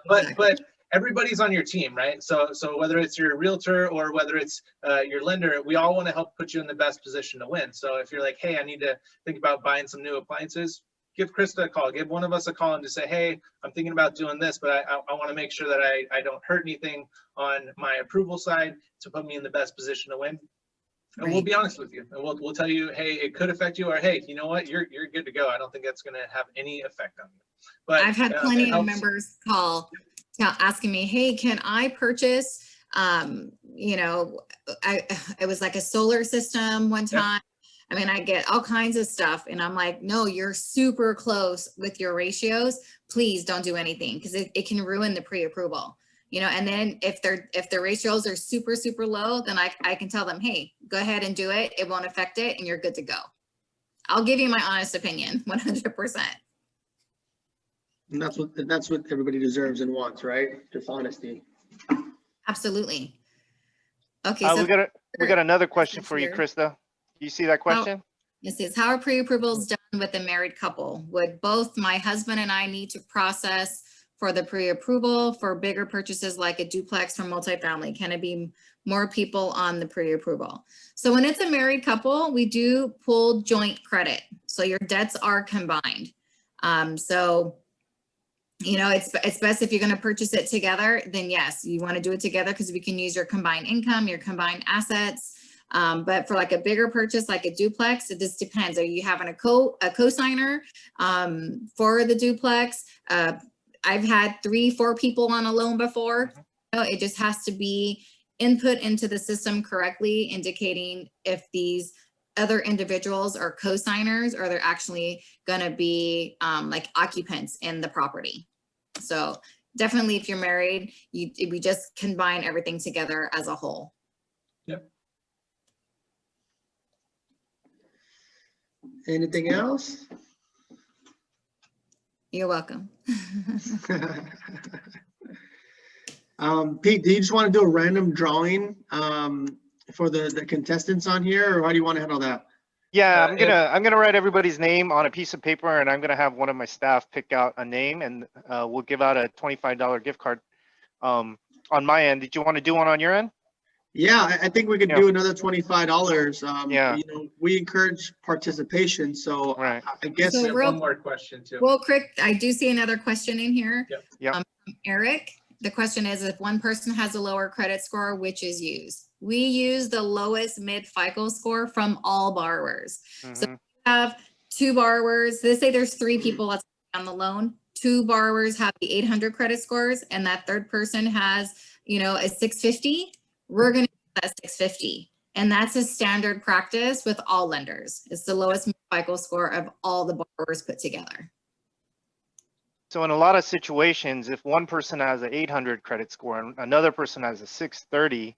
but everybody's on your team, right? So whether it's your realtor or whether it's your lender, we all want to help put you in the best position to win. So if you're like, hey, I need to think about buying some new appliances, give Krista a call, give one of us a call and just say, hey, I'm thinking about doing this, but I want to make sure that I don't hurt anything on my approval side to put me in the best position to win. And we'll be honest with you, and we'll tell you, hey, it could affect you, or hey, you know what, you're good to go. I don't think that's going to have any effect on you. But I've had plenty of members call asking me, hey, can I purchase, it was like a solar system one time. I mean, I get all kinds of stuff and I'm like, no, you're super close with your ratios. Please don't do anything, because it can ruin the pre-approval, and then if their ratios are super, super low, then I can tell them, hey, go ahead and do it. It won't affect it and you're good to go. I'll give you my honest opinion, 100%. And that's what everybody deserves and wants, right? Just honesty. Absolutely. Okay. So we got another question for you, Krista. You see that question? This is, how are pre-approvals done with a married couple? Would both my husband and I need to process for the pre-approval for bigger purchases like a duplex for multifamily? Can it be more people on the pre-approval? So when it's a married couple, we do pull joint credit. So your debts are combined. It's best if you're going to purchase it together, then yes, you want to do it together because we can use your combined income, your combined assets. But for like a bigger purchase, like a duplex, it just depends. Are you having a co-signer for the duplex? I've had 3-4 people on a loan before. It just has to be input into the system correctly, indicating if these other individuals are co-signers or they're actually going to be like occupants in the property. So definitely, if you're married, we just combine everything together as a whole. Yep. Anything else? You're welcome. Pete, do you just want to do a random drawing for the contestants on here, or how do you want to handle that? Yeah, I'm gonna write everybody's name on a piece of paper, and I'm gonna have one of my staff pick out a name, and we'll give out a $25 gift card on my end. Did you want to do one on your end? Yeah, I think we could do another $25. Yeah. You know, we encourage participation, so Right. I guess. So We have real- one more question too. Well, quick, I do see another question in here. Yep. From Eric, the question is, if one person has a lower credit score, which is used? We use the lowest mid FICO score from all borrowers. So we have 2 borrowers, let's say there's 3 people that's on the loan, 2 borrowers have the 800 credit scores, and that third person has, you know, a 650, we're gonna use that 650. And that's a standard practice with all lenders. It's the lowest FICO score of all the borrowers put together. So in a lot of situations, if one person has an 800 credit score and another person has a 630,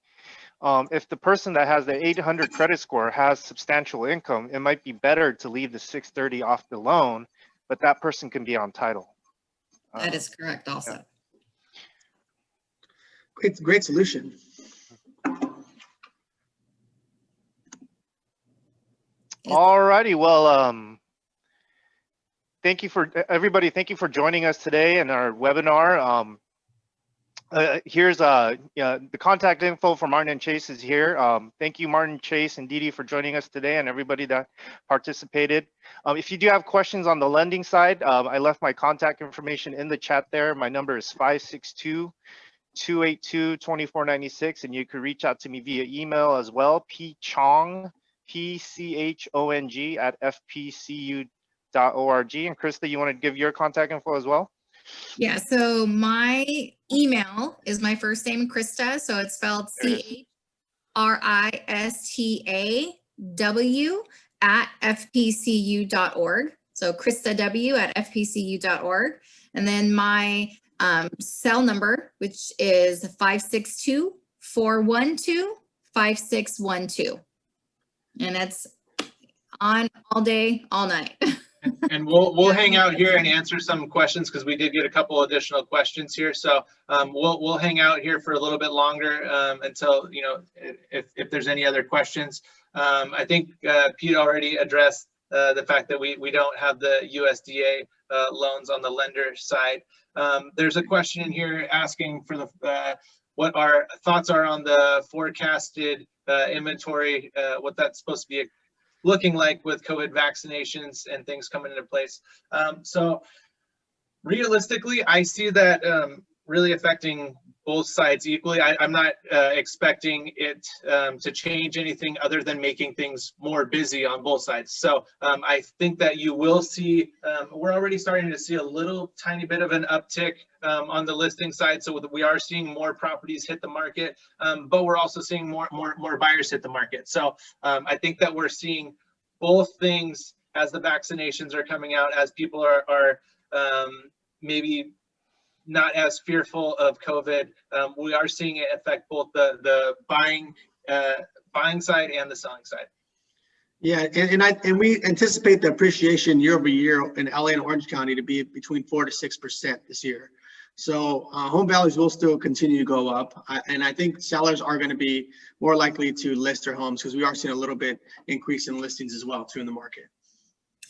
if the person that has the 800 credit score has substantial income, it might be better to leave the 630 off the loan, but that person can be on title. That is correct also. Yeah. Great solution. All righty. Well, thank you for everybody. Thank you for joining us today in our webinar. Here's the contact info for Martin and Chase is here. Thank you, Martin, Chase, and Didi for joining us today, and everybody that participated. If you do have questions on the lending side, I left my contact information in the chat there. My number is 562-282-2496, and you can reach out to me via email as well, pchong, PCHONG @fpcu.org. And Krista, you want to give your contact info as well? Yeah, so my email is my first name, Krista. So it's spelled CHRISTAW @fpcu.org. So Krista W @fpcu.org. And then my cell number, which is 562-412-5612. And it's on all day, all night. And we'll hang out here and answer some questions because we did get a couple additional questions here. So we'll hang out here for a little bit longer until, you know, if there's any other questions. I think Pete already addressed the fact that we don't have the USDA loans on the lender side. There's a question in here asking for the what our thoughts are on the forecasted inventory, what that's supposed to be looking like with COVID vaccinations and things coming into place. So realistically, I see that really affecting both sides equally. I'm not expecting it to change anything other than making things more busy on both sides. So I think that you will see, we're already starting to see a little tiny bit of an uptick on the listing side. So we are seeing more properties hit the market, but we're also seeing more buyers hit the market. So I think that we're seeing both things as the vaccinations are coming out, as people are maybe not as fearful of COVID. We are seeing it affect both the buying side and the selling side. Yeah, and we anticipate the appreciation year over year in LA and Orange County to be between 4 to 6% this year. So home values will still continue to go up, and I think sellers are going to be more likely to list their homes because we are seeing a little bit increase in listings as well too in the market.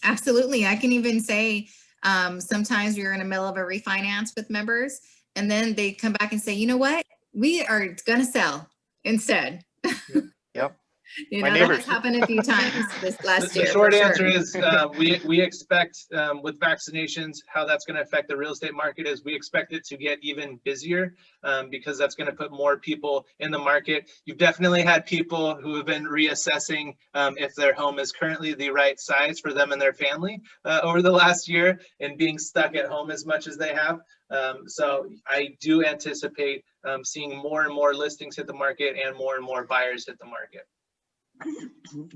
Absolutely, I can even say sometimes you're in the middle of a refinance with members, and then they come back and say, you know what, we are going to sell instead. Yep. You My know, that neighbor- has happened a few times this last The year. short for sure. answer is we expect with vaccinations, how that's going to affect the real estate market is we expect it to get even busier because that's going to put more people in the market. You've definitely had people who have been reassessing if their home is currently the right size for them and their family over the last year and being stuck at home as much as they have. So I do anticipate seeing more and more listings hit the market and more buyers hit the market.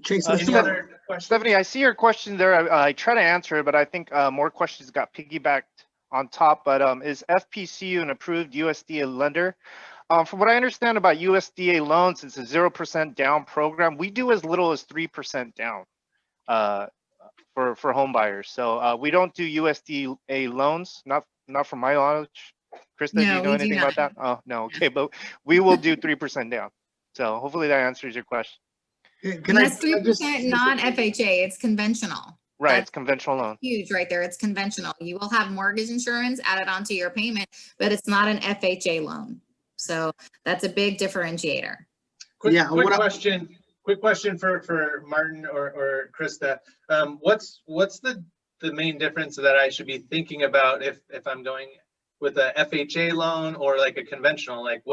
Chase, Any other questions? Stephanie, I see your question there. I try to answer it, but I think more questions got piggybacked on top. But is FPCU an approved USDA lender? From what I understand about USDA loans, it's a 0% down program. We do as little as 3% down for home buyers. So we don't do USDA loans, not from my knowledge. Krista, do No, you know we do anything about that? Oh, no, okay, but we will do 3% down. So hopefully that answers your question. Can And that's can I just- 3% non-FHA, it's conventional. Right, That's it's conventional loan. huge right there. It's conventional. You will have mortgage insurance added onto your payment, but it's not an FHA loan. So that's a big differentiator. Quick what I- question for Martin or Krista. What's the main difference that I should be thinking about if I'm going with a FHA loan or like a conventional? Like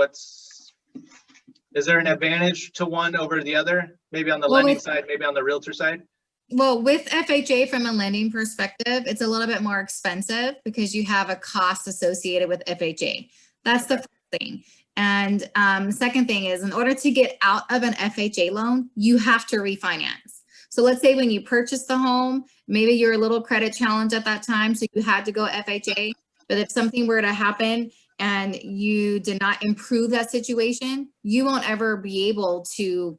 is there an advantage to one over the other? Maybe on the Well, lending with- side, maybe on the realtor side? Well, with FHA from a lending perspective, it's a little bit more expensive because you have a cost associated with FHA. That's the first thing. And second thing is in order to get out of an FHA loan, you have to refinance. So let's say when you purchase the home, maybe you're a little credit challenged at that time, so you had to go FHA. But if something were to happen and you did not improve that situation, you won't ever be able to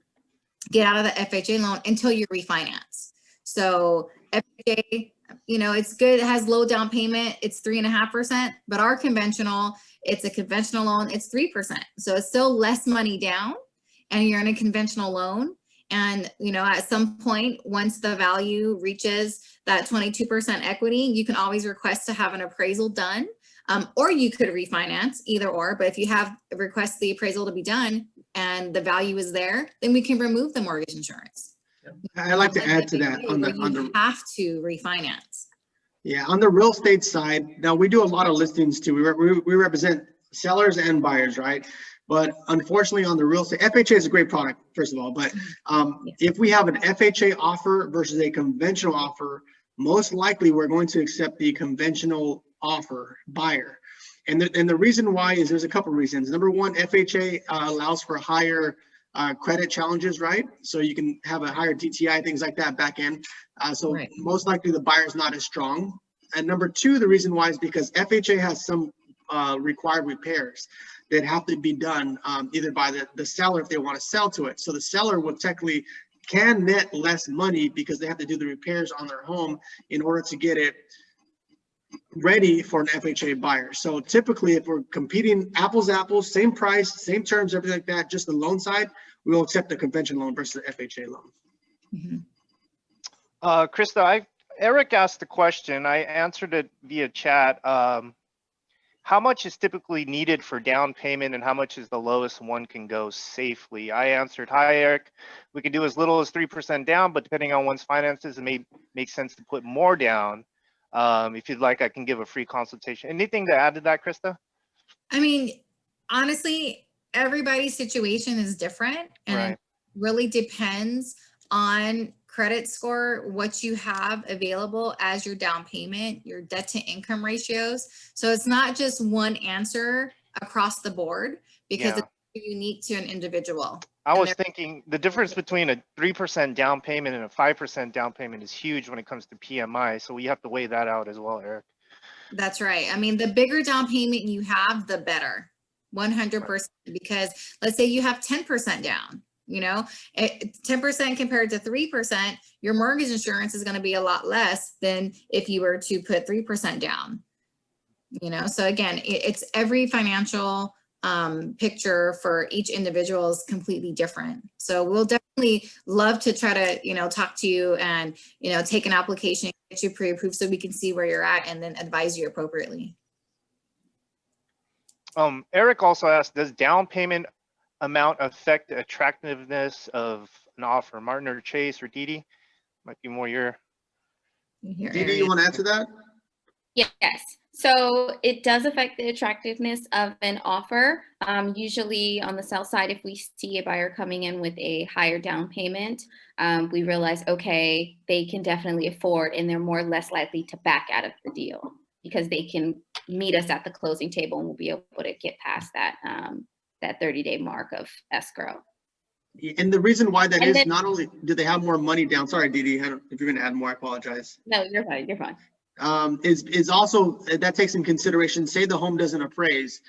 get out of the FHA loan until you refinance. So FHA, you know, it's good. It has low down payment. It's 3.5%, but our conventional, it's a conventional loan. It's 3%. So it's still less money down and you're in a conventional loan. And, you know, at some point, once the value reaches that 22% equity, you can always request to have an appraisal done. Or you could refinance, either or. But if you have request the appraisal to be done and the value is there, then we can remove the mortgage insurance. I'd like to add to that on You have to refinance. Yeah, on the real estate side, now we do a lot of listings too. We represent sellers and buyers, right? But unfortunately on the real estate, FHA is a great product, first of all, but if we have an FHA offer versus a conventional offer, most likely we're going to accept the conventional offer buyer. And the reason why is there's a couple of reasons. Number one, FHA allows for higher credit challenges, right? So you can have a higher DTI, things like that back end. So Right. most likely the buyer is not as strong. And number two, the reason why is because FHA has some required repairs that have to be done either by the seller if they want to sell to it. So the seller will technically can net less money because they have to do the repairs on their home in order to get it ready for an FHA buyer. So typically if we're competing apples to apples, same price, same terms, everything like that, just the loan side, we will accept the conventional loan versus the FHA loan. Mm-hmm. Krista, Eric asked the question. I answered it via chat. How much is typically needed for down payment and how much is the lowest one can go safely? I answered, hi, Eric. We can do as little as 3% down, but depending on one's finances, it may make sense to put more down. If you'd like, I can give a free consultation. Anything to add to that, Krista? I mean, honestly, everybody's situation is different and Right. it really depends on credit score, what you have available as your down payment, your debt to income ratios. So it's not just one answer across the board because Yeah. it's unique to an individual. I And was thinking the difference between a 3% down payment and a 5% down payment is huge when it comes to PMI. So we have to weigh that out as well, Eric. That's right. I mean, the bigger down payment you have, the better, 100%. Because let's say you have 10% down, you know, 10% compared to 3%, your mortgage insurance is going to be a lot less than if you were to put 3% down, you know. So again, it's every financial picture for each individual is completely different. So we'll definitely love to try to, you know, talk to you and, you know, take an application, get you pre-approved so we can see where you're at and then advise you appropriately. Eric also asked, does down payment amount affect the attractiveness of an offer? Martin or Chase or Didi? Might be more your. Your Didi, area. you want to answer that? Yes, so it does affect the attractiveness of an offer. Usually on the sell side, if we see a buyer coming in with a higher down payment, we realize, okay, they can definitely afford, and they're more or less likely to back out of the deal because they can meet us at the closing table and we'll be able to get past that, that 30-day mark of escrow. And the reason why that And is, then- not only do they have more money down, sorry, Didi, if you're going to add more, I apologize. No, you're fine, you're fine. Is also, that takes in consideration, say the home doesn't appraise,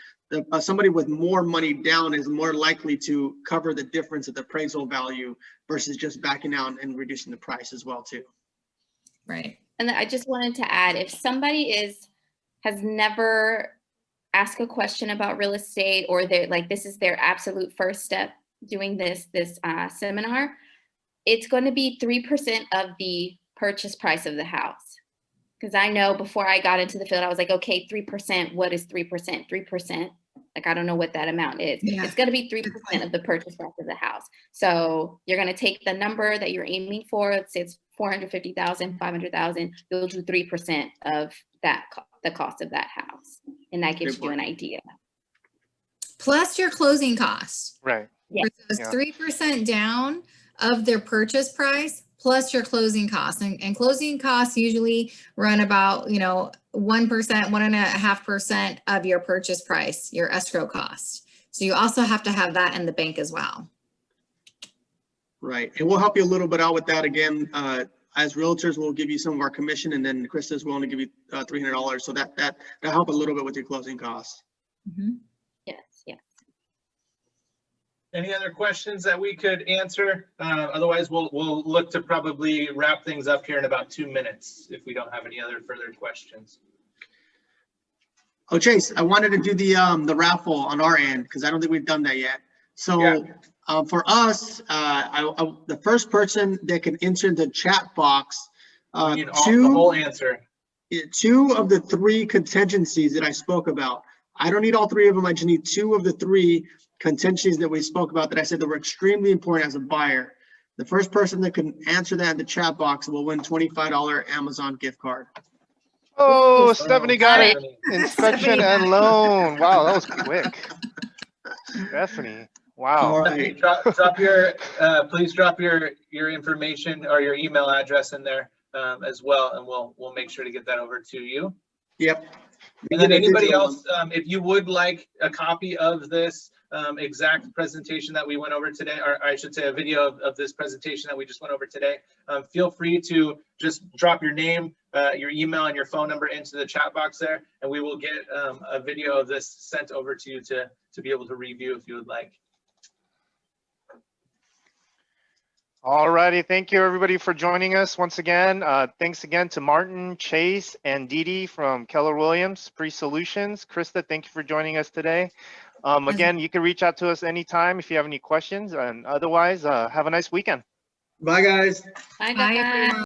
somebody with more money down is more likely to cover the difference of the appraisal value versus just backing out and reducing the price as well too. Right. And I just wanted to add, if somebody has never asked a question about real estate, or they're like, this is their absolute first step doing this seminar, it's going to be 3% of the purchase price of the house. Because I know before I got into the field, I was like, okay, 3%, what is 3%? 3%, like, I don't know what that amount is. Yeah. It's going to be 3% of the purchase price of the house. So you're going to take the number that you're aiming for. Let's say it's 450,000, 500,000. You'll do 3% of that, the cost of that house. And that gives you an idea. Plus your closing costs. Right. Yeah. It's Yeah. 3% down of their purchase price plus your closing costs. And closing costs usually run about, 1%, 1.5% of your purchase price, your escrow cost. So you also have to have that in the bank as well. Right. And we'll help you a little bit out with that. Again, as realtors, we'll give you some of our commission, and then Krista's willing to give you $300. So that'll help a little bit with your closing costs. Mhm. Yes, yes. Any other questions that we could answer? Otherwise, we'll look to probably wrap things up here in about 2 minutes if we don't have any other further questions. Oh, Chase, I wanted to do the raffle on our end because I don't think we've done that yet. So Yeah. for us, the first person that can enter the chat box, We need the whole answer. 2 of the 3 contingencies that I spoke about. I don't need all 3 of them. I just need 2 of the 3 contingencies that we spoke about that I said that were extremely important as a buyer. The first person that can answer that in the chat box will win $25 Amazon gift card. Oh, Ooh, Stephanie got it. Stephanie. Inspection and loan. Wow, that was quick. Stephanie. Wow. All Stephanie, right. drop your, please drop your information or your email address in there as well, and we'll make sure to get that over to you. Yep. And then anybody else, if you would like a copy of this exact presentation that we went over today, or I should say a video of this presentation that we just went over today, feel free to just drop your name, your email, and your phone number into the chat box there, and we will get a video of this sent over to you to be able to review if you would like. All righty. Thank you, everybody, for joining us once again. Thanks again to Martin, Chase, and Didi from Keller Williams PRESolutions. Krista, thank you for joining us today. Again, you can reach out to us anytime if you have any questions. And otherwise, have a nice weekend. Bye, guys. Bye, Bye, guys. everyone.